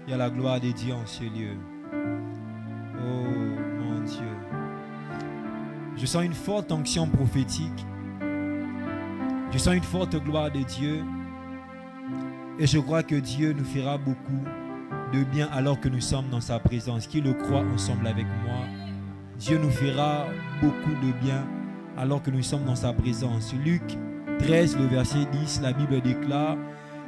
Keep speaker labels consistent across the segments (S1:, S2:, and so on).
S1: Il y a la gloire de Dieu en ce lieu. Oh mon Dieu. Je sens une forte onction prophétique. Je sens une forte gloire de Dieu. Et je crois que Dieu nous fera beaucoup de bien alors que nous sommes dans sa présence. Qui le croit ensemble avec moi? Dieu nous fera beaucoup de bien alors que nous sommes dans sa présence. Luc 13, le verset 10, la Bible déclare: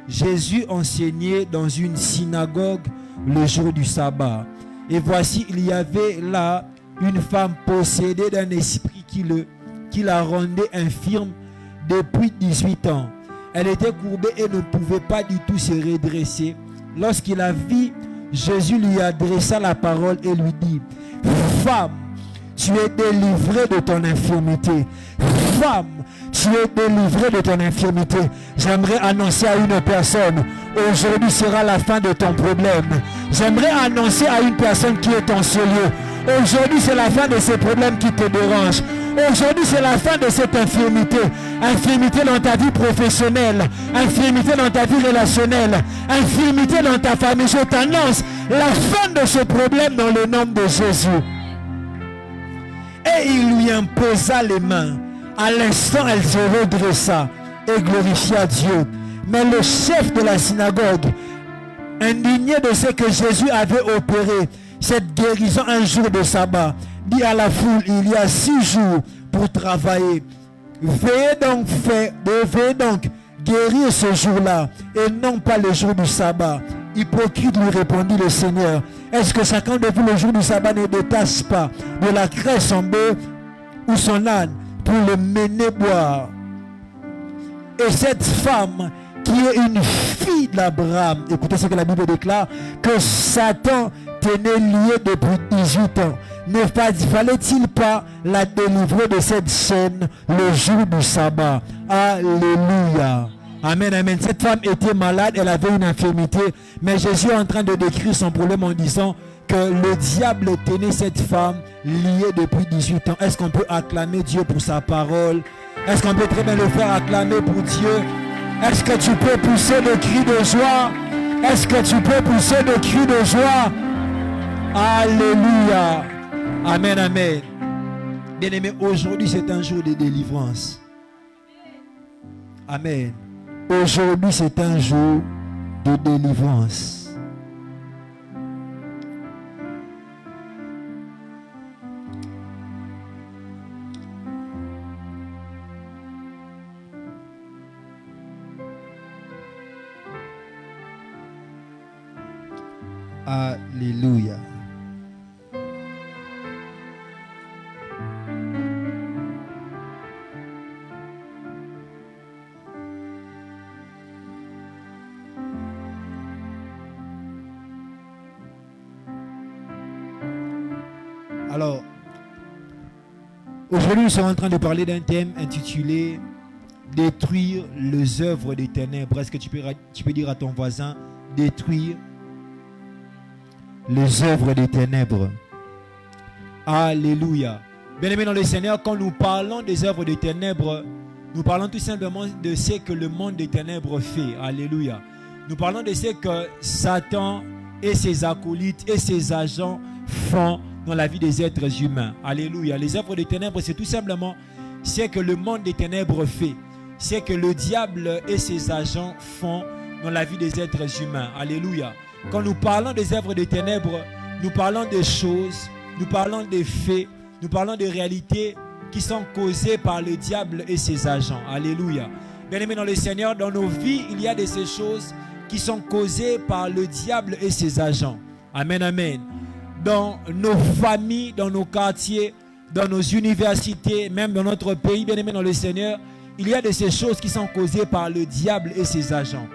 S1: Jésus enseignait dans une synagogue le jour du sabbat. Et voici, il y avait là une femme possédée d'un esprit qui la rendait infirme depuis 18 ans. Elle était courbée et ne pouvait pas du tout se redresser. Lorsqu'il la vit, Jésus lui adressa la parole et lui dit: Femme, tu es délivrée de ton infirmité. Femme, tu es délivrée de ton infirmité. J'aimerais annoncer à une personne: aujourd'hui sera la fin de ton problème. J'aimerais annoncer à une personne qui est en ce lieu: aujourd'hui c'est la fin de ces problèmes qui te dérangent. Aujourd'hui c'est la fin de cette infirmité. Infirmité dans ta vie professionnelle, infirmité dans ta vie relationnelle, infirmité dans ta famille. Je t'annonce la fin de ce problème dans le nom de Jésus. Et il lui imposa les mains. À l'instant, elle se redressa et glorifia Dieu. Mais le chef de la synagogue, indigné de ce que Jésus avait opéré, cette guérison un jour de sabbat, dit à la foule: il y a 6 jours pour travailler. Veuillez donc guérir ce jour-là et non pas le jour du sabbat. Hypocrite, lui répondit le Seigneur. Est-ce que chacun de vous le jour du sabbat ne détache pas de la craie son bœuf ou son âne pour le mener boire? Et cette femme qui est une fille d'Abraham, écoutez ce que la Bible déclare, que Satan tenait liée depuis 18 ans. Ne fallait-il pas la délivrer de cette chaîne le jour du sabbat? Alléluia. Amen, amen. Cette femme était malade, elle avait une infirmité, mais Jésus est en train de décrire son problème en disant que le diable tenait cette femme liée depuis 18 ans. Est-ce qu'on peut acclamer Dieu pour sa parole? Est-ce qu'on peut très bien le faire acclamer pour Dieu? Est-ce que tu peux pousser le cri de joie? Est-ce que tu peux pousser le cri de joie? Alléluia. Amen, amen. Bien-aimé, aujourd'hui c'est un jour de délivrance. Amen. Aujourd'hui c'est un jour de délivrance. Alléluia. Alors, aujourd'hui, nous sommes en train de parler d'un thème intitulé « Détruire les œuvres des ténèbres ». Est-ce que tu peux dire à ton voisin « Détruire les œuvres des ténèbres ». Alléluia. Bien-aimés dans le Seigneur, quand nous parlons des œuvres des ténèbres, nous parlons tout simplement de ce que le monde des ténèbres fait. Alléluia. Nous parlons de ce que Satan et ses acolytes et ses agents font dans la vie des êtres humains. Alléluia. Les œuvres des ténèbres, c'est tout simplement ce que le monde des ténèbres fait. Ce que le diable et ses agents font dans la vie des êtres humains. Alléluia. Quand nous parlons des œuvres des ténèbres, nous parlons des choses, nous parlons des faits, nous parlons des réalités qui sont causées par le diable et ses agents. Alléluia. Bien-aimés dans le Seigneur, dans nos vies, il y a de ces choses qui sont causées par le diable et ses agents. Amen, amen. Dans nos familles, dans nos quartiers, dans nos universités, même dans notre pays, bien-aimés dans le Seigneur, il y a de ces choses qui sont causées par le diable et ses agents.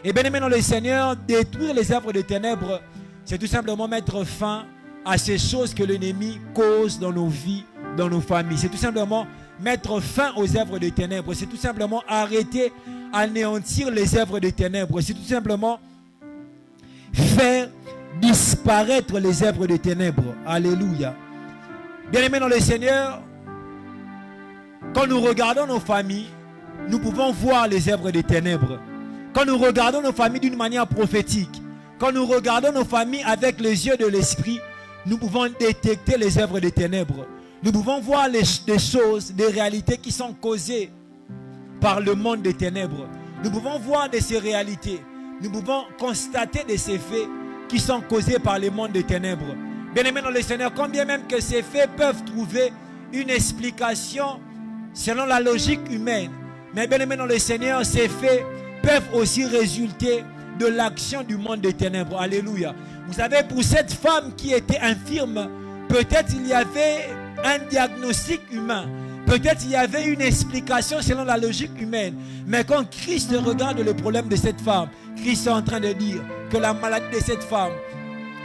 S1: Et bien-aimés dans le Seigneur, détruire les œuvres des ténèbres, c'est tout simplement mettre fin à ces choses que l'ennemi cause dans nos vies, dans nos familles. C'est tout simplement mettre fin aux œuvres des ténèbres. C'est tout simplement arrêter, anéantir les œuvres des ténèbres. C'est tout simplement faire disparaître les œuvres des ténèbres. Alléluia. Bien-aimés dans le Seigneur, quand nous regardons nos familles, nous pouvons voir les œuvres des ténèbres. Quand nous regardons nos familles d'une manière prophétique, quand nous regardons nos familles avec les yeux de l'esprit, nous pouvons détecter les œuvres des ténèbres. Nous pouvons voir des choses, des réalités qui sont causées par le monde des ténèbres. Nous pouvons voir de ces réalités. Nous pouvons constater de ces faits qui sont causés par le monde des ténèbres. Bien-aimés dans le Seigneur, combien même que ces faits peuvent trouver une explication selon la logique humaine. Mais bien-aimés dans le Seigneur, ces faits peuvent aussi résulter de l'action du monde des ténèbres. Alléluia. Vous savez, pour cette femme qui était infirme, peut-être il y avait un diagnostic humain. Peut-être il y avait une explication selon la logique humaine. Mais quand Christ regarde le problème de cette femme, Christ est en train de dire que la maladie de cette femme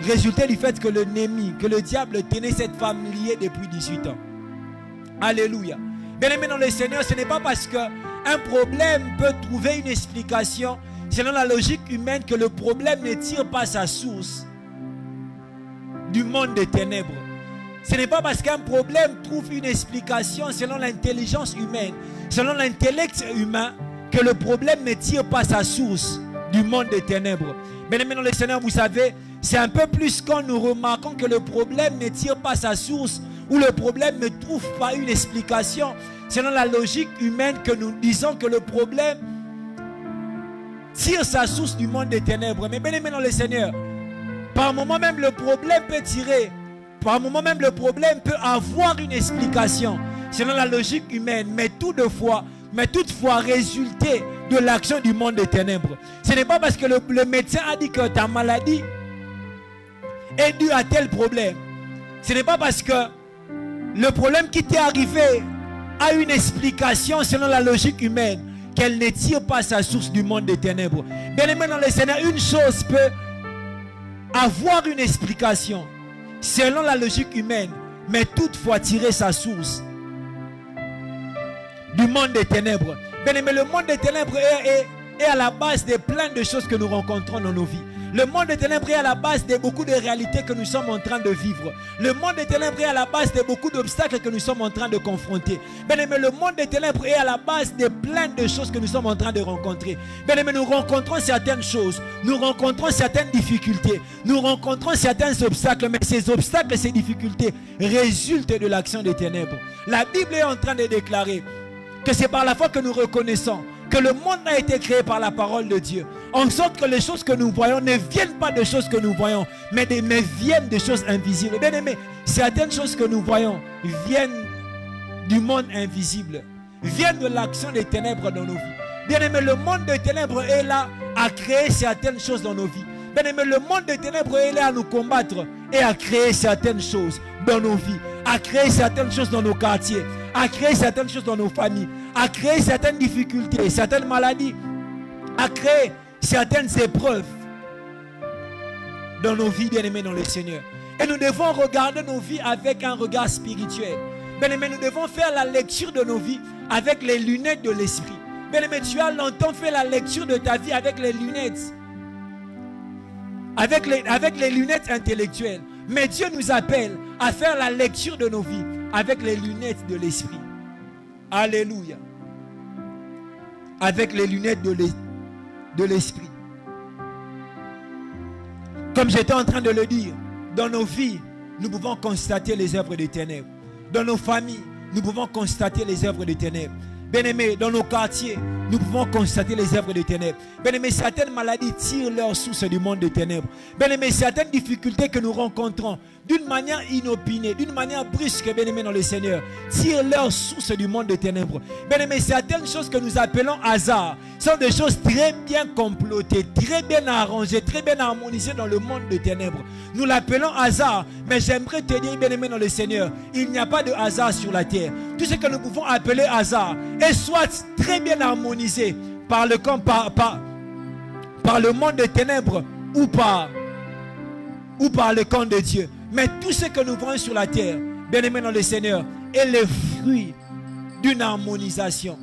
S1: résultait du fait que l'ennemi, que le diable tenait cette femme liée depuis 18 ans. Alléluia. Bien-aimés dans le Seigneur, ce n'est pas parce qu'un problème peut trouver une explication selon la logique humaine que le problème ne tire pas sa source du monde des ténèbres. Ce n'est pas parce qu'un problème trouve une explication selon l'intelligence humaine, selon l'intellect humain, que le problème ne tire pas sa source du monde des ténèbres. Bien-aimés dans le Seigneur, vous savez, c'est un peu plus quand nous remarquons que le problème ne tire pas sa source ou le problème ne trouve pas une explication selon la logique humaine que nous disons que le problème tire sa source du monde des ténèbres. Mais bien-aimés dans le Seigneur, par moment même le problème peut tirer, par moment même le problème peut avoir une explication selon la logique humaine, mais toutefois résulter de l'action du monde des ténèbres. Ce n'est pas parce que le médecin a dit que ta maladie est due à tel problème. Ce n'est pas parce que le problème qui t'est arrivé a une explication selon la logique humaine qu'elle ne tire pas sa source du monde des ténèbres. Bien-aimé dans le Seigneur, une chose peut avoir une explication selon la logique humaine, mais toutefois tirer sa source du monde des ténèbres. Bien-aimé, le monde des ténèbres est à la base de plein de choses que nous rencontrons dans nos vies. Le monde des ténèbres est à la base de beaucoup de réalités que nous sommes en train de vivre. Le monde des ténèbres est à la base de beaucoup d'obstacles que nous sommes en train de confronter. Bien-aimé, le monde des ténèbres est à la base de plein de choses que nous sommes en train de rencontrer. Bien-aimé, nous rencontrons certaines choses, nous rencontrons certaines difficultés, nous rencontrons certains obstacles, mais ces obstacles, ces difficultés résultent de l'action des ténèbres. La Bible est en train de déclarer que c'est par la foi que nous reconnaissons que le monde a été créé par la parole de Dieu, en sorte que les choses que nous voyons ne viennent pas de choses que nous voyons, mais viennent de choses invisibles. Bien aimé, certaines choses que nous voyons viennent du monde invisible, viennent de l'action des ténèbres dans nos vies. Bien aimé, le monde des ténèbres est là à créer certaines choses dans nos vies. Bien aimé, le monde des ténèbres est là à nous combattre et à créer certaines choses dans nos vies, à créer certaines choses dans nos quartiers, à créer certaines choses dans nos familles, à créer certaines difficultés, certaines maladies, à créer certaines épreuves dans nos vies, bien-aimés dans le Seigneur. Et nous devons regarder nos vies avec un regard spirituel. Bien-aimés, nous devons faire la lecture de nos vies avec les lunettes de l'esprit. Bien-aimé, tu as longtemps fait la lecture de ta vie avec les lunettes, avec les lunettes intellectuelles. Mais Dieu nous appelle à faire la lecture de nos vies avec les lunettes de l'esprit. Alléluia. Avec les lunettes de l'esprit. Comme j'étais en train de le dire, dans nos vies, nous pouvons constater les œuvres des ténèbres. Dans nos familles, nous pouvons constater les œuvres des ténèbres. Bien-aimés, dans nos quartiers, nous pouvons constater les œuvres des ténèbres. Bien-aimés, certaines maladies tirent leur source du monde des ténèbres. Bien-aimés, certaines difficultés que nous rencontrons d'une manière inopinée, d'une manière brusque, bien-aimés dans le Seigneur, tirent leur source du monde des ténèbres. Bien-aimés, certaines choses que nous appelons hasard sont des choses très bien complotées, très bien arrangées, très bien harmonisées dans le monde des ténèbres. Nous l'appelons hasard, mais j'aimerais te dire, bien-aimés dans le Seigneur, il n'y a pas de hasard sur la terre. Tout ce que nous pouvons appeler hasard est soit très bien harmonisé par le monde des ténèbres ou par le camp de Dieu. Mais tout ce que nous voyons sur la terre, bien-aimés dans le Seigneur, est le fruit d'une harmonisation.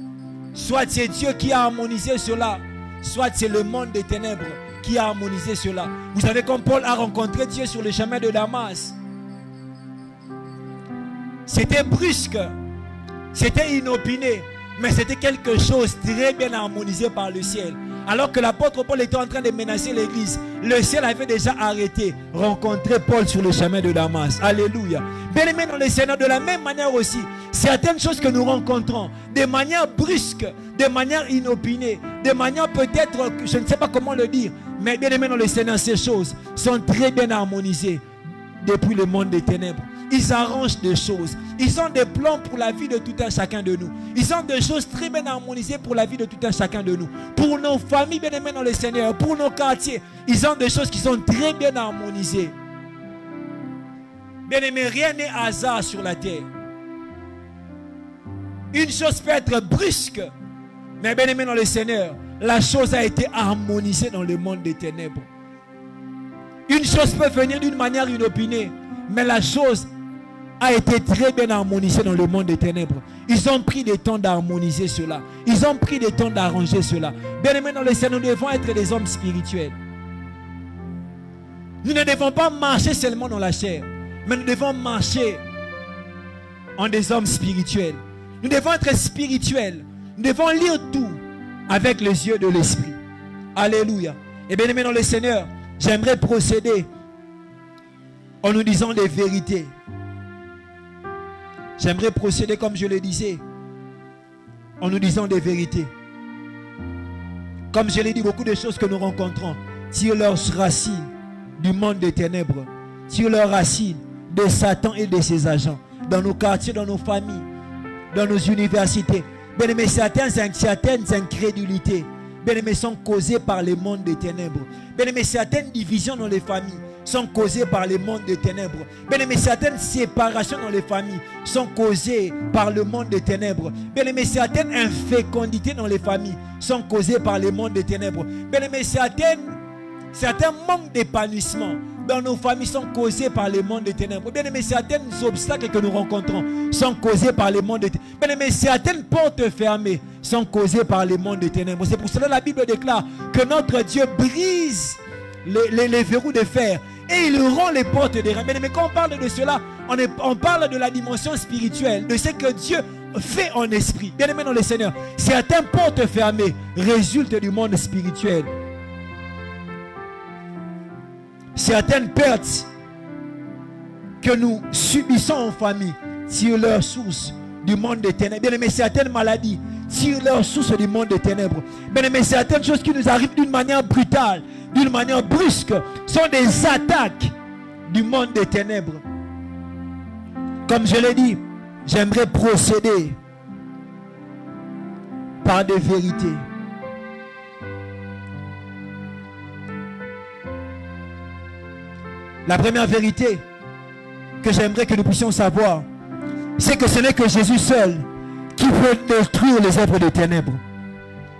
S1: Soit c'est Dieu qui a harmonisé cela, soit c'est le monde des ténèbres qui a harmonisé cela. Vous savez, comme Paul a rencontré Dieu sur le chemin de Damas, c'était brusque, c'était inopiné, mais c'était quelque chose très bien harmonisé par le ciel. Alors que l'apôtre Paul était en train de menacer l'église, le ciel avait déjà arrêté, rencontré Paul sur le chemin de Damas. Alléluia. Bien-aimés dans le Seigneur, de la même manière aussi, certaines choses que nous rencontrons, de manière brusque, de manière inopinée, de manière peut-être, je ne sais pas comment le dire, mais bien-aimés dans le Seigneur, ces choses sont très bien harmonisées depuis le monde des ténèbres. Ils arrangent des choses. Ils ont des plans pour la vie de tout un chacun de nous. Ils ont des choses très bien harmonisées pour la vie de tout un chacun de nous. Pour nos familles bien-aimées dans le Seigneur, pour nos quartiers, ils ont des choses qui sont très bien harmonisées. Bien-aimés, rien n'est hasard sur la terre. Une chose peut être brusque, mais bien-aimés dans le Seigneur, la chose a été harmonisée dans le monde des ténèbres. Une chose peut venir d'une manière inopinée, mais la chose a été très bien harmonisée dans le monde des ténèbres. Ils ont pris le temps d'harmoniser cela. Ils ont pris le temps d'arranger cela. Bien-aimés dans le Seigneur, nous devons être des hommes spirituels. Nous ne devons pas marcher seulement dans la chair, mais nous devons marcher en des hommes spirituels. Nous devons être spirituels. Nous devons lire tout avec les yeux de l'esprit. Alléluia. Et bien-aimés dans le Seigneur, j'aimerais procéder en nous disant des vérités. J'aimerais procéder comme je le disais, en nous disant des vérités. Comme je l'ai dit, beaucoup de choses que nous rencontrons tirent leurs racines du monde des ténèbres, tirent leurs racines de Satan et de ses agents, dans nos quartiers, dans nos familles, dans nos universités. Bien aimé, certaines incrédulités, bien aimé, sont causées par le monde des ténèbres. Bien aimé, certaines divisions dans les familles sont causées par le monde des ténèbres. Bien aimé, certaines séparations dans les familles sont causées par le monde des ténèbres. Bien aimé, certaines infécondités dans les familles sont causées par le monde des ténèbres. Bien aimé, certains manques d'épanouissement dans nos familles sont causés par le monde des ténèbres. Bien aimé, certains obstacles que nous rencontrons sont causés par le monde des ténèbres. Bien aimé, certaines portes fermées sont causées par le monde des ténèbres. C'est pour cela que la Bible déclare que notre Dieu brise les verrous de fer et il rend les portes des reins. Bien aimé, quand on parle de cela, on parle de la dimension spirituelle, de ce que Dieu fait en esprit. Bien aimé dans le Seigneur, certaines portes fermées résultent du monde spirituel. Certaines pertes que nous subissons en famille tirent leur source du monde des ténèbres. Bien aimé, certaines maladies tirent leur source du monde des ténèbres. Bien aimé, certaines choses qui nous arrivent d'une manière brutale, d'une manière brusque, sont des attaques du monde des ténèbres. Comme je l'ai dit, j'aimerais procéder par des vérités. La première vérité que j'aimerais que nous puissions savoir, c'est que ce n'est que Jésus seul qui peut détruire les œuvres des ténèbres.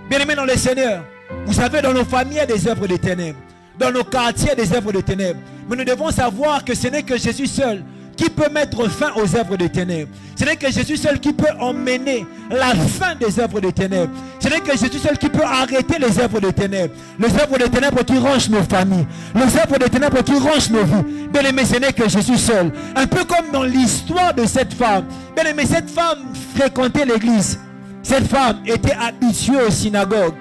S1: Bien-aimés dans le Seigneur, vous savez, dans nos familles, il y a des œuvres des ténèbres. Dans nos quartiers, il y a des œuvres des ténèbres. Mais nous devons savoir que ce n'est que Jésus seul qui peut mettre fin aux œuvres des ténèbres. Ce n'est que Jésus seul qui peut emmener la fin des œuvres des ténèbres. Ce n'est que Jésus seul qui peut arrêter les œuvres des ténèbres. Les œuvres des ténèbres qui rongent nos familles. Les œuvres des ténèbres qui rongent nos vies. Bien aimé, ce n'est que Jésus seul. Un peu comme dans l'histoire de cette femme. Bien aimé, cette femme fréquentait l'église. Cette femme était habituée aux synagogues.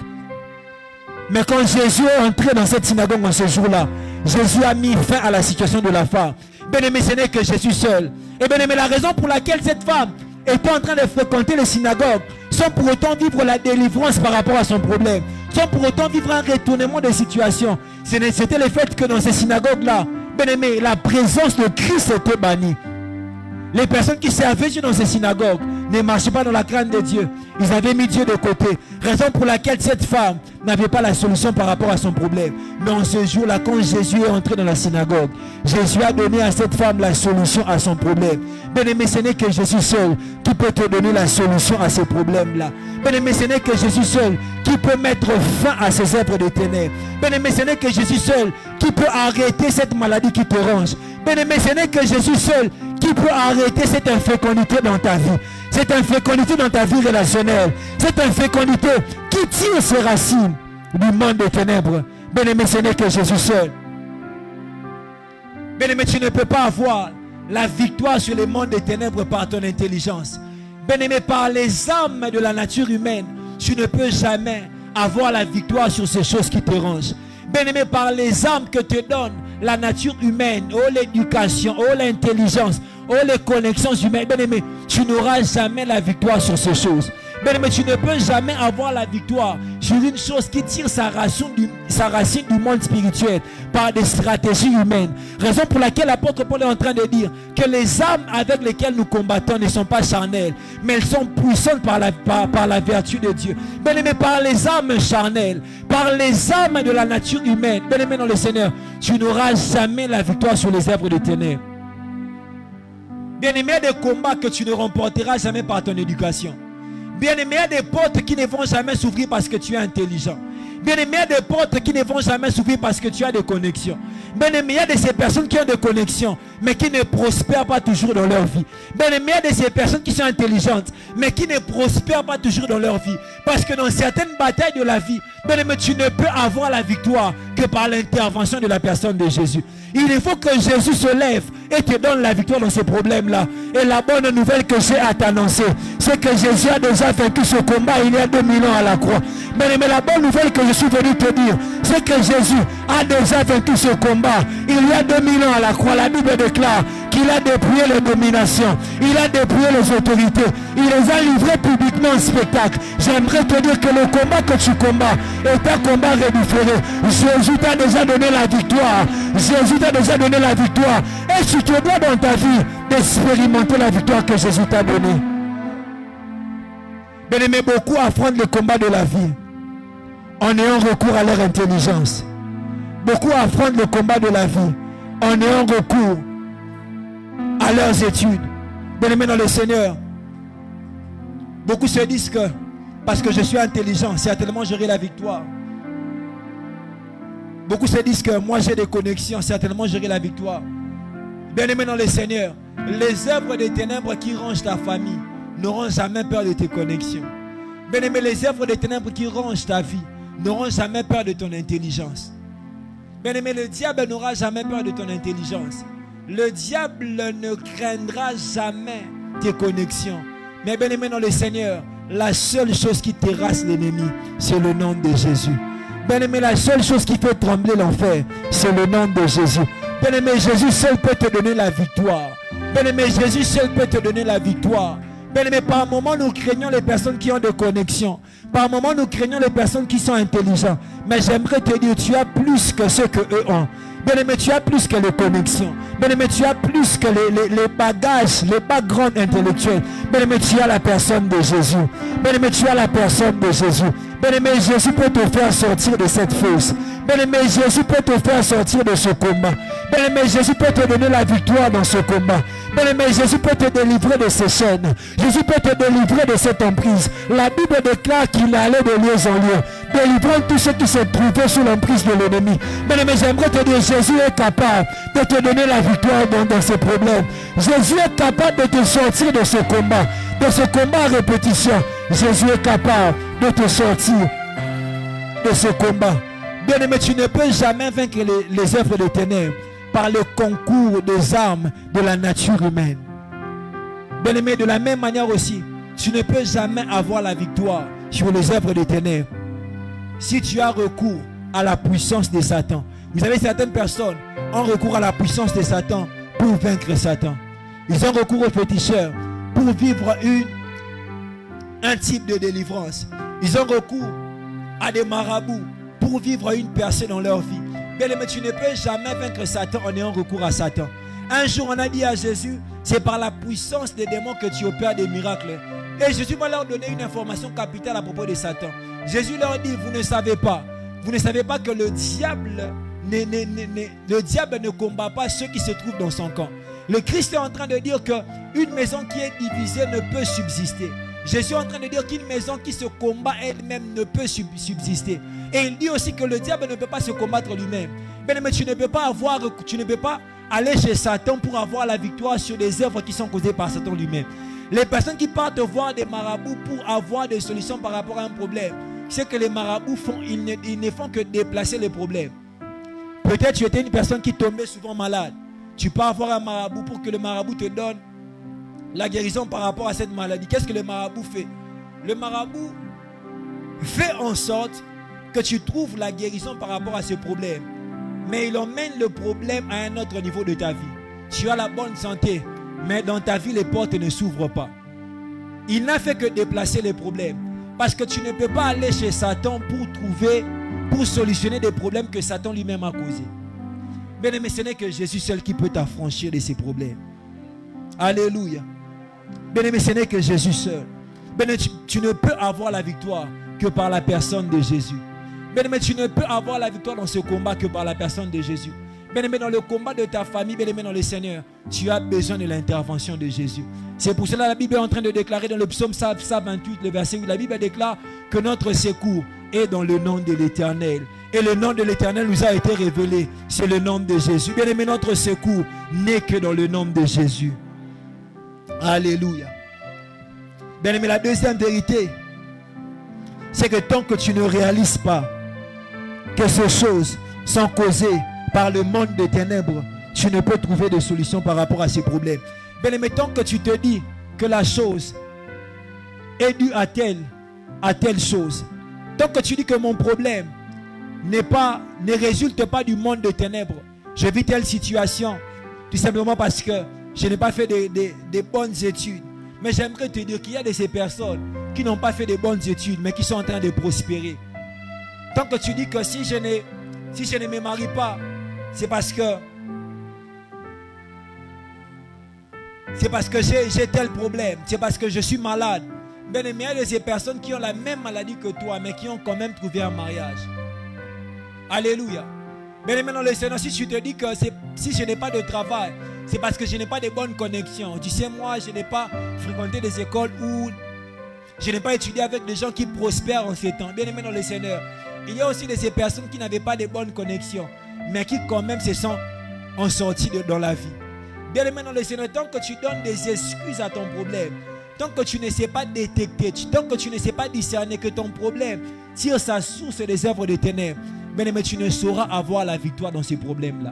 S1: Mais quand Jésus est entré dans cette synagogue en ce jour-là, Jésus a mis fin à la situation de la femme. Bien aimé, ce n'est que Jésus seul. Et bien aimé, la raison pour laquelle cette femme était en train de fréquenter les synagogues, sans pour autant vivre la délivrance par rapport à son problème, sans pour autant vivre un retournement de situation, c'était le fait que dans ces synagogues-là, bien aimé, la présence de Christ était bannie. Les personnes qui servaient Dieu dans ces synagogues ne marchaient pas dans la crainte de Dieu. Ils avaient mis Dieu de côté. Raison pour laquelle cette femme n'avait pas la solution par rapport à son problème. Mais en ce jour-là, quand Jésus est entré dans la synagogue, Jésus a donné à cette femme la solution à son problème. Bien-aimé, ce n'est que Jésus seul qui peut te donner la solution à ces problèmes-là. Bien-aimé, ce n'est que Jésus seul qui peut mettre fin à ces œuvres de ténèbres. Bien-aimé, ce n'est que Jésus seul qui peut arrêter cette maladie qui te ronge. Bien-aimé, ce n'est que Jésus seul qui peut arrêter cette infécondité dans ta vie. Cette infécondité dans ta vie relationnelle. Cette infécondité qui tire ses racines du monde des ténèbres. Bien-aimé, ce n'est que Jésus seul. Bien-aimé, tu ne peux pas avoir la victoire sur le monde des ténèbres par ton intelligence. Bien-aimé, par les âmes de la nature humaine, tu ne peux jamais avoir la victoire sur ces choses qui te rangent. Bien-aimé, par les armes que te donne la nature humaine, oh l'éducation, oh l'intelligence, oh les connexions humaines, bien-aimé, tu n'auras jamais la victoire sur ces choses. Bien-aimé, tu ne peux jamais avoir la victoire sur une chose qui tire sa racine du monde spirituel par des stratégies humaines. Raison pour laquelle l'apôtre Paul est en train de dire que les armes avec lesquelles nous combattons ne sont pas charnelles, mais elles sont puissantes par la vertu de Dieu. Bien-aimé, par les armes charnelles, par les armes de la nature humaine, bien-aimé dans le Seigneur, tu n'auras jamais la victoire sur les œuvres des ténèbres. Bien-aimé, il y a des combats que tu ne remporteras jamais par ton éducation. Bien-aimé, il y a des portes qui ne vont jamais s'ouvrir parce que tu es intelligent. Bien-aimé, il y a des portes qui ne vont jamais s'ouvrir parce que tu as des connexions. Bien-aimé, il y a de ces personnes qui ont des connexions, mais qui ne prospèrent pas toujours dans leur vie. Bien-aimé, il y a de ces personnes qui sont intelligentes, mais qui ne prospèrent pas toujours dans leur vie. Parce que dans certaines batailles de la vie, bien-aimé, tu ne peux avoir la victoire que par l'intervention de la personne de Jésus. Il faut que Jésus se lève et te donne la victoire dans ces problèmes-là. Et la bonne nouvelle que j'ai à t'annoncer, c'est que Jésus a déjà vaincu ce combat il y a 2000 ans à la croix. Mais la bonne nouvelle que je suis venu te dire, c'est que Jésus a déjà vaincu ce combat il y a 2000 ans à la croix. La Bible déclare qu'il a dépouillé les dominations, il a dépouillé les autorités, il les a livrées publiquement en spectacle. J'aimerais te dire que le combat que tu combats est un combat rédiféré. Jésus t'a déjà donné la victoire. Jésus t'a déjà donné la victoire. Et tu te dois dans ta vie d'expérimenter la victoire que Jésus t'a donnée. Bien-aimé, beaucoup affrontent le combat de la vie en ayant recours à leur intelligence. Beaucoup affrontent le combat de la vie en ayant recours à leurs études. Bien-aimé dans le Seigneur, beaucoup se disent que parce que je suis intelligent, certainement j'aurai la victoire. Beaucoup se disent que moi j'ai des connexions, certainement j'aurai la victoire. Bien-aimé dans le Seigneur, les œuvres des ténèbres qui rongent ta famille n'auront jamais peur de tes connexions. Bien-aimé, les œuvres des ténèbres qui rongent ta vie n'auront jamais peur de ton intelligence. Bien-aimé, le diable n'aura jamais peur de ton intelligence. Le diable ne craindra jamais tes connexions. Mais bien-aimé dans le Seigneur, la seule chose qui terrasse l'ennemi, c'est le nom de Jésus. Bien-aimé, la seule chose qui fait trembler l'enfer, c'est le nom de Jésus. Bien-aimé, Jésus seul peut te donner la victoire. Bien-aimé, Jésus seul peut te donner la victoire. Bien-aimé, par moments, nous craignons les personnes qui ont des connexions. Par moments, nous craignons les personnes qui sont intelligentes. Mais j'aimerais te dire, tu as plus que ce qu'eux ont. Bien-aimé, tu as plus que les connexions. Bien-aimé, tu as plus que les bagages, les backgrounds intellectuels. Bien-aimé, tu as la personne de Jésus. Bien-aimé, tu as la personne de Jésus. Bien-aimé, Jésus peut te faire sortir de cette fosse. Bien-aimé, Jésus peut te faire sortir de ce combat. Bien-aimé, Jésus peut te donner la victoire dans ce combat. Bien-aimé, Jésus peut te délivrer de ces chaînes. Jésus peut te délivrer de cette emprise. La Bible déclare qu'il allait de lieu en lieu, délivrant tous ceux qui se trouvaient sous l'emprise de l'ennemi. Bien-aimé, j'aimerais te dire, Jésus est capable de te donner la victoire dans ces problèmes. Jésus est capable de te sortir de ce combat à répétition. Jésus est capable de te sortir de ce combat. Bien-aimé, tu ne peux jamais vaincre les œuvres des ténèbres par le concours des armes de la nature humaine. Bien-aimé, de la même manière aussi, tu ne peux jamais avoir la victoire sur les œuvres des ténèbres si tu as recours à la puissance de Satan. Vous savez, certaines personnes ont recours à la puissance de Satan pour vaincre Satan. Ils ont recours aux féticheurs pour vivre un type de délivrance. Ils ont recours à des marabouts pour vivre une percée dans leur vie. Bien-aimé, tu ne peux jamais vaincre Satan en ayant recours à Satan. Un jour, on a dit à Jésus, c'est par la puissance des démons que tu opères des miracles. Et Jésus va leur donner une information capitale à propos de Satan. Jésus leur dit, vous ne savez pas que le diable ne combat pas ceux qui se trouvent dans son camp. Le Christ est en train de dire qu'une maison qui est divisée ne peut subsister. Jésus est en train de dire qu'une maison qui se combat elle-même ne peut subsister. Et il dit aussi que le diable ne peut pas se combattre lui-même. Mais tu ne peux pas aller chez Satan pour avoir la victoire sur des œuvres qui sont causées par Satan lui-même. Les personnes qui partent voir des marabouts pour avoir des solutions par rapport à un problème, c'est que les marabouts font, ils ne font que déplacer les problèmes. Peut-être tu étais une personne qui tombait souvent malade. Tu pars voir un marabout pour que le marabout te donne la guérison par rapport à cette maladie. Qu'est-ce que le marabout fait? Le marabout fait en sorte que tu trouves la guérison par rapport à ce problème. Mais il emmène le problème à un autre niveau de ta vie. Tu as la bonne santé, mais dans ta vie, les portes ne s'ouvrent pas. Il n'a fait que déplacer les problèmes. Parce que tu ne peux pas aller chez Satan pour solutionner des problèmes que Satan lui-même a causés. Bien-aimé, ce n'est que Jésus seul qui peut t'affranchir de ces problèmes. Alléluia. Bien-aimé, ce n'est que Jésus seul. Bien-aimé, tu ne peux avoir la victoire que par la personne de Jésus. Bien-aimé, tu ne peux avoir la victoire dans ce combat que par la personne de Jésus. Bien-aimé, dans le combat de ta famille, bien-aimé, dans le Seigneur, tu as besoin de l'intervention de Jésus. C'est pour cela que la Bible est en train de déclarer dans le psaume 28, le verset 8, la Bible déclare que notre secours est dans le nom de l'Éternel. Et le nom de l'Éternel nous a été révélé, c'est le nom de Jésus. Bien-aimé, notre secours n'est que dans le nom de Jésus. Alléluia. Bien-aimé, la deuxième vérité, c'est que tant que tu ne réalises pas que ces choses sont causées par le monde des ténèbres, tu ne peux trouver de solution par rapport à ces problèmes. Bien-aimé, tant que tu te dis que la chose est due à telle chose, tant que tu dis que mon problème ne résulte pas du monde des ténèbres, je vis telle situation, tout simplement parce que je n'ai pas fait des bonnes études. Mais j'aimerais te dire qu'il y a de ces personnes qui n'ont pas fait de bonnes études, mais qui sont en train de prospérer. Tant que tu dis que si je ne me marie pas, c'est parce que j'ai tel problème, c'est parce que je suis malade. Bien aimé, il y a de ces personnes qui ont la même maladie que toi, mais qui ont quand même trouvé un mariage. Alléluia. Bien aimé dans le Seigneur, si tu te dis que si je n'ai pas de travail, c'est parce que je n'ai pas de bonnes connexions. Tu sais, moi, je n'ai pas fréquenté des écoles où je n'ai pas étudié avec des gens qui prospèrent en ces temps. Bien aimé dans le Seigneur, il y a aussi de ces personnes qui n'avaient pas de bonnes connexions, mais qui quand même se sont en sortis dans la vie. Bien aimé dans le Seigneur, tant que tu donnes des excuses à ton problème, tant que tu ne sais pas détecter, tant que tu ne sais pas discerner que ton problème tire sa source des œuvres des ténèbres, bien aimé, tu ne sauras avoir la victoire dans ces problèmes-là.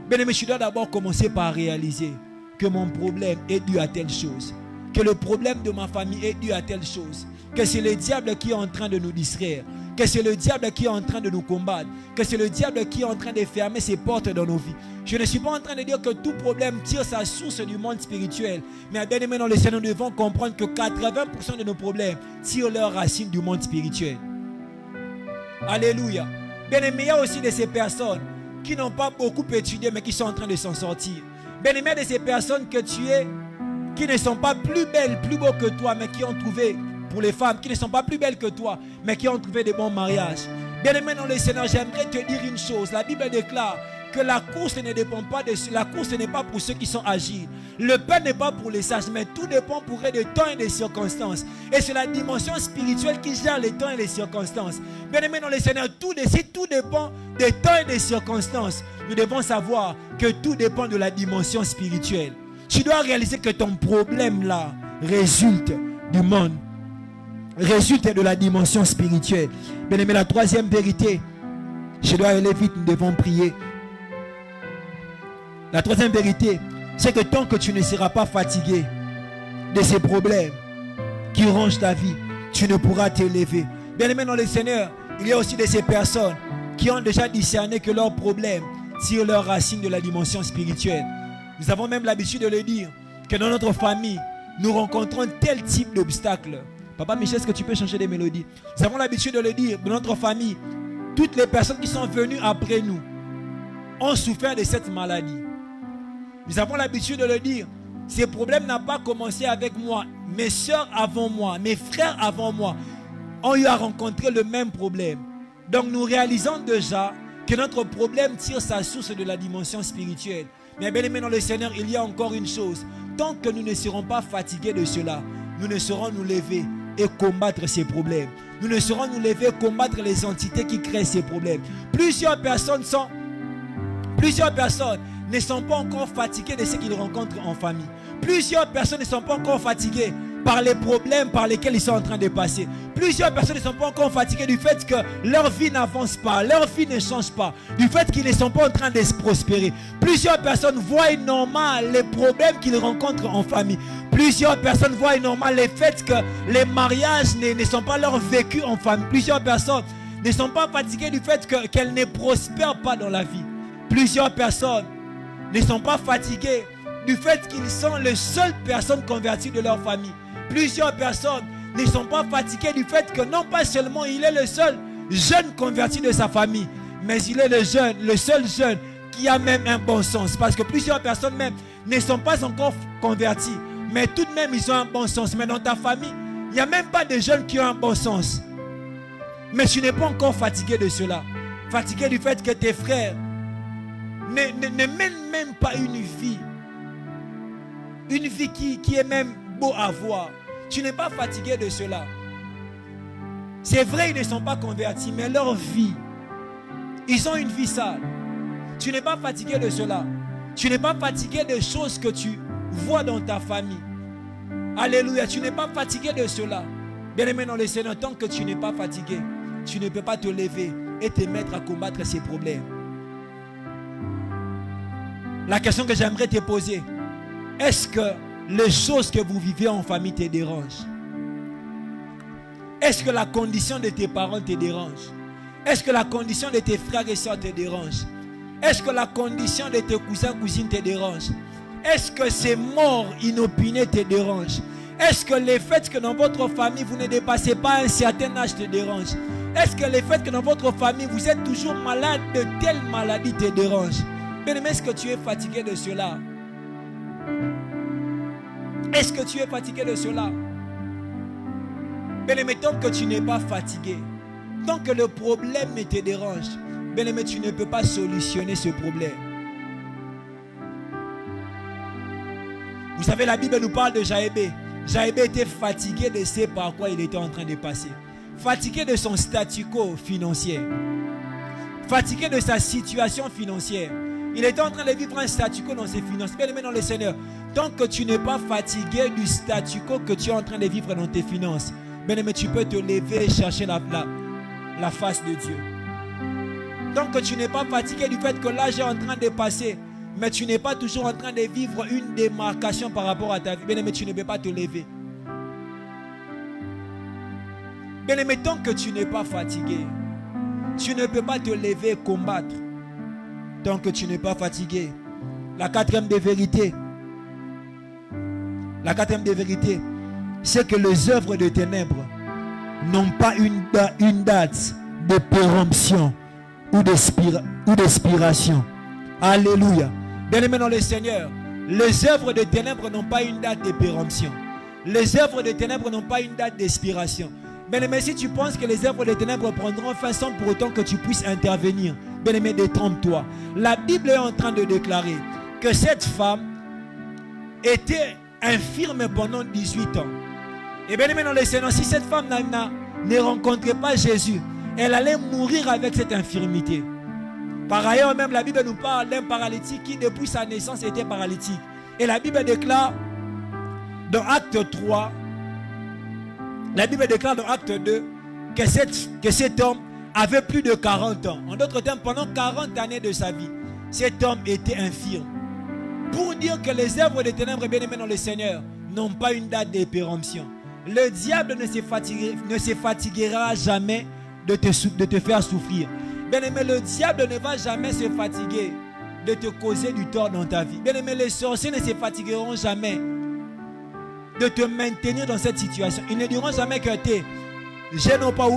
S1: Bien aimé, tu dois d'abord commencer par réaliser que mon problème est dû à telle chose, que le problème de ma famille est dû à telle chose, que c'est le diable qui est en train de nous distraire, que c'est le diable qui est en train de nous combattre, que c'est le diable qui est en train de fermer ses portes dans nos vies. Je ne suis pas en train de dire que tout problème tire sa source du monde spirituel, mais bien aimé dans le Seigneur, nous devons comprendre que 80% de nos problèmes tirent leurs racines du monde spirituel. Alléluia. Bien aimé, il y a aussi de ces personnes qui n'ont pas beaucoup étudié, mais qui sont en train de s'en sortir. Bien aimé, de ces personnes que tu es, qui ne sont pas plus belles, plus beaux que toi, mais qui ont trouvé, pour les femmes, qui ne sont pas plus belles que toi, mais qui ont trouvé des bons mariages. Bien aimé dans le Seigneur, j'aimerais te dire une chose. La Bible déclare que la course ne dépend pas de la course n'est pas pour ceux qui sont agiles. Le pain n'est pas pour les sages, mais tout dépend pour eux des temps et des circonstances. Et c'est la dimension spirituelle qui gère les temps et les circonstances. Bien aimé dans le Seigneur, tout dépend des temps et des circonstances. Nous devons savoir que tout dépend de la dimension spirituelle. Tu dois réaliser que ton problème là résulte du monde, résulte de la dimension spirituelle. Bien aimé, la troisième vérité, je dois aller vite, nous devons prier. La troisième vérité, c'est que tant que tu ne seras pas fatigué de ces problèmes qui rongent ta vie, tu ne pourras t'élever. Bien aimé dans le Seigneur, il y a aussi de ces personnes qui ont déjà discerné que leurs problèmes tirent leurs racines de la dimension spirituelle. Nous avons même l'habitude de le dire, que dans notre famille, nous rencontrons tel type d'obstacles. Papa Michel, est-ce que tu peux changer de mélodie? Nous avons l'habitude de le dire, dans notre famille, toutes les personnes qui sont venues après nous ont souffert de cette maladie. Nous avons l'habitude de le dire. Ces problèmes n'ont pas commencé avec moi. Mes soeurs avant moi, mes frères avant moi ont eu à rencontrer le même problème. Donc nous réalisons déjà que notre problème tire sa source de la dimension spirituelle. Mais bien aimé dans le Seigneur, il y a encore une chose. Tant que nous ne serons pas fatigués de cela, nous ne saurons nous lever et combattre ces problèmes. Nous ne saurons nous lever et combattre les entités qui créent ces problèmes. Plusieurs personnes ne sont pas encore fatiguées de ce qu'ils rencontrent en famille. Plusieurs personnes ne sont pas encore fatiguées par les problèmes par lesquels ils sont en train de passer. Plusieurs personnes ne sont pas encore fatiguées du fait que leur vie n'avance pas, leur vie ne change pas, du fait qu'ils ne sont pas en train de se prospérer. Plusieurs personnes voient normal les problèmes qu'ils rencontrent en famille. Plusieurs personnes voient normal le fait que les mariages ne sont pas leur vécu en famille. Plusieurs personnes ne sont pas fatiguées du fait qu'elles ne prospèrent pas dans la vie. Plusieurs personnes ne sont pas fatiguées du fait qu'ils sont les seules personnes converties de leur famille. Plusieurs personnes ne sont pas fatiguées du fait que non pas seulement il est le seul jeune converti de sa famille, mais il est le seul jeune qui a même un bon sens. Parce que plusieurs personnes même ne sont pas encore convertis, mais tout de même ils ont un bon sens. Mais dans ta famille, il n'y a même pas de jeunes qui ont un bon sens. Mais tu n'es pas encore fatigué de cela. Fatigué du fait que tes frères ne mènent même pas une vie qui est même beau à voir. Tu n'es pas fatigué de cela. C'est vrai, ils ne sont pas convertis, mais leur vie, ils ont une vie sale. Tu n'es pas fatigué de cela. Tu n'es pas fatigué des choses que tu vois dans ta famille. Alléluia, tu n'es pas fatigué de cela. Bien-aimé dans le Seigneur, tant que tu n'es pas fatigué, tu ne peux pas te lever et te mettre à combattre ces problèmes. La question que j'aimerais te poser, est-ce que les choses que vous vivez en famille te dérangent? Est-ce que la condition de tes parents te dérange? Est-ce que la condition de tes frères et sœurs te dérange? Est-ce que la condition de tes cousins et cousines te dérange? Est-ce que ces morts inopinés te dérangent? Est-ce que les faits que dans votre famille vous ne dépassez pas un certain âge te dérangent? Est-ce que les faits que dans votre famille vous êtes toujours malade de telle maladie te dérangent? Bien-aimé, est-ce que tu es fatigué de cela? Est-ce que tu es fatigué de cela? Bien-aimé, tant que tu n'es pas fatigué, tant que le problème ne te dérange, bien-aimé, tu ne peux pas solutionner ce problème. Vous savez, la Bible nous parle de Jaébé. Jaébé était fatigué de ce par quoi il était en train de passer. Fatigué de son statu quo financier. Fatigué de sa situation financière. Il était en train de vivre un statu quo dans ses finances. Bien-aimé dans le Seigneur, tant que tu n'es pas fatigué du statu quo que tu es en train de vivre dans tes finances, bien-aimé, tu peux te lever et chercher la face de Dieu. Tant que tu n'es pas fatigué du fait que l'âge est en train de passer, mais tu n'es pas toujours en train de vivre une démarcation par rapport à ta vie, bien-aimé, tu ne peux pas te lever. Bien-aimé, tant que tu n'es pas fatigué, tu ne peux pas te lever et combattre. Tant que tu n'es pas fatigué. La quatrième des vérités, c'est que les œuvres de ténèbres n'ont pas une date de péremption ou d'expiration. Alléluia. Bien-aimé dans le Seigneur, les œuvres de ténèbres n'ont pas une date de péremption. Les œuvres de ténèbres n'ont pas une date d'expiration. Bien-aimé, si tu penses que les œuvres de ténèbres prendront fin sans pour autant que tu puisses intervenir, bien-aimé, détrompe-toi. La Bible est en train de déclarer que cette femme était infirme pendant 18 ans. Et bien aimé dans le Seigneur, si cette femme ne rencontrait pas Jésus, elle allait mourir avec cette infirmité. Par ailleurs, même la Bible nous parle d'un paralytique qui depuis sa naissance était paralytique. Et la Bible déclare dans Acte 3, la Bible déclare dans Acte 2 que cet homme avait plus de 40 ans. En d'autres termes, pendant 40 années de sa vie, cet homme était infirme. Pour dire que les œuvres des ténèbres, bien aimés dans le Seigneur, n'ont pas une date de péremption. Le diable ne se fatiguera jamais de te faire souffrir. Bien aimé, le diable ne va jamais se fatiguer de te causer du tort dans ta vie. Bien aimé, les sorciers ne se fatigueront jamais de te maintenir dans cette situation. Ils ne diront jamais que je n'ai pas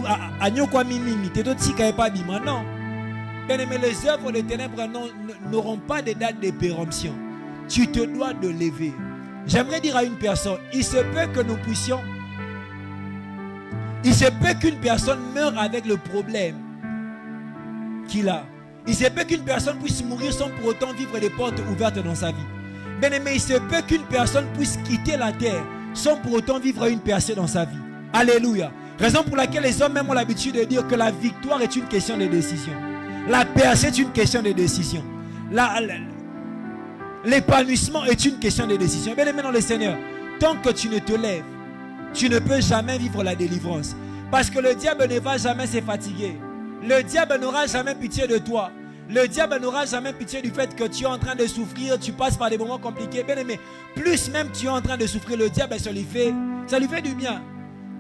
S1: non. Bien aimé, les œuvres des ténèbres n'auront pas de date de péremption. Tu te dois de lever. J'aimerais dire à une personne, il se peut qu'une personne meure avec le problème qu'il a. Il se peut qu'une personne puisse mourir sans pour autant vivre des portes ouvertes dans sa vie. Bien aimé, il se peut qu'une personne puisse quitter la terre sans pour autant vivre une percée dans sa vie. Alléluia. Raison pour laquelle les hommes même ont l'habitude de dire que la victoire est une question de décision. La percée est une question de décision. L'épanouissement est une question de décision. Bien aimé dans le Seigneur, tant que tu ne te lèves, tu ne peux jamais vivre la délivrance. Parce que le diable ne va jamais se fatiguer. Le diable n'aura jamais pitié de toi. Le diable n'aura jamais pitié du fait que tu es en train de souffrir, tu passes par des moments compliqués. Bien aimé, plus même tu es en train de souffrir, le diable, ça lui fait du bien.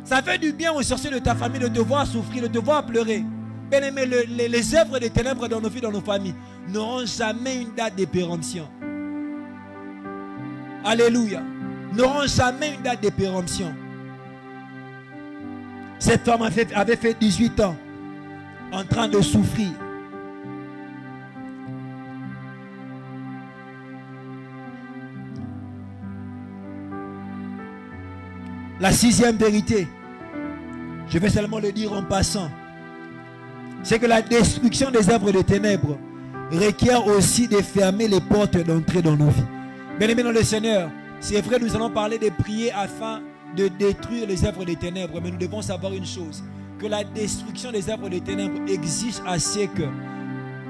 S1: Ça fait du bien aux sorciers de ta famille de te voir souffrir, de te voir pleurer. Bien-aimés, les œuvres des ténèbres dans nos vies, dans nos familles, n'auront jamais une date de péremption. Alléluia. N'auront jamais une date de péremption. Cette femme avait fait 18 ans en train de souffrir. La sixième vérité, je vais seulement le dire en passant, c'est que la destruction des œuvres des ténèbres requiert aussi de fermer les portes d'entrée dans nos vies. Bien-aimés dans le Seigneur, c'est vrai, nous allons parler de prier afin de détruire les œuvres des ténèbres, mais nous devons savoir une chose, que la destruction des œuvres des ténèbres exige assez que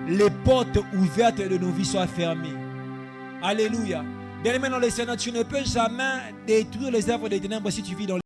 S1: les portes ouvertes de nos vies soient fermées. Alléluia. Bien-aimés dans le Seigneur, tu ne peux jamais détruire les œuvres des ténèbres si tu vis dans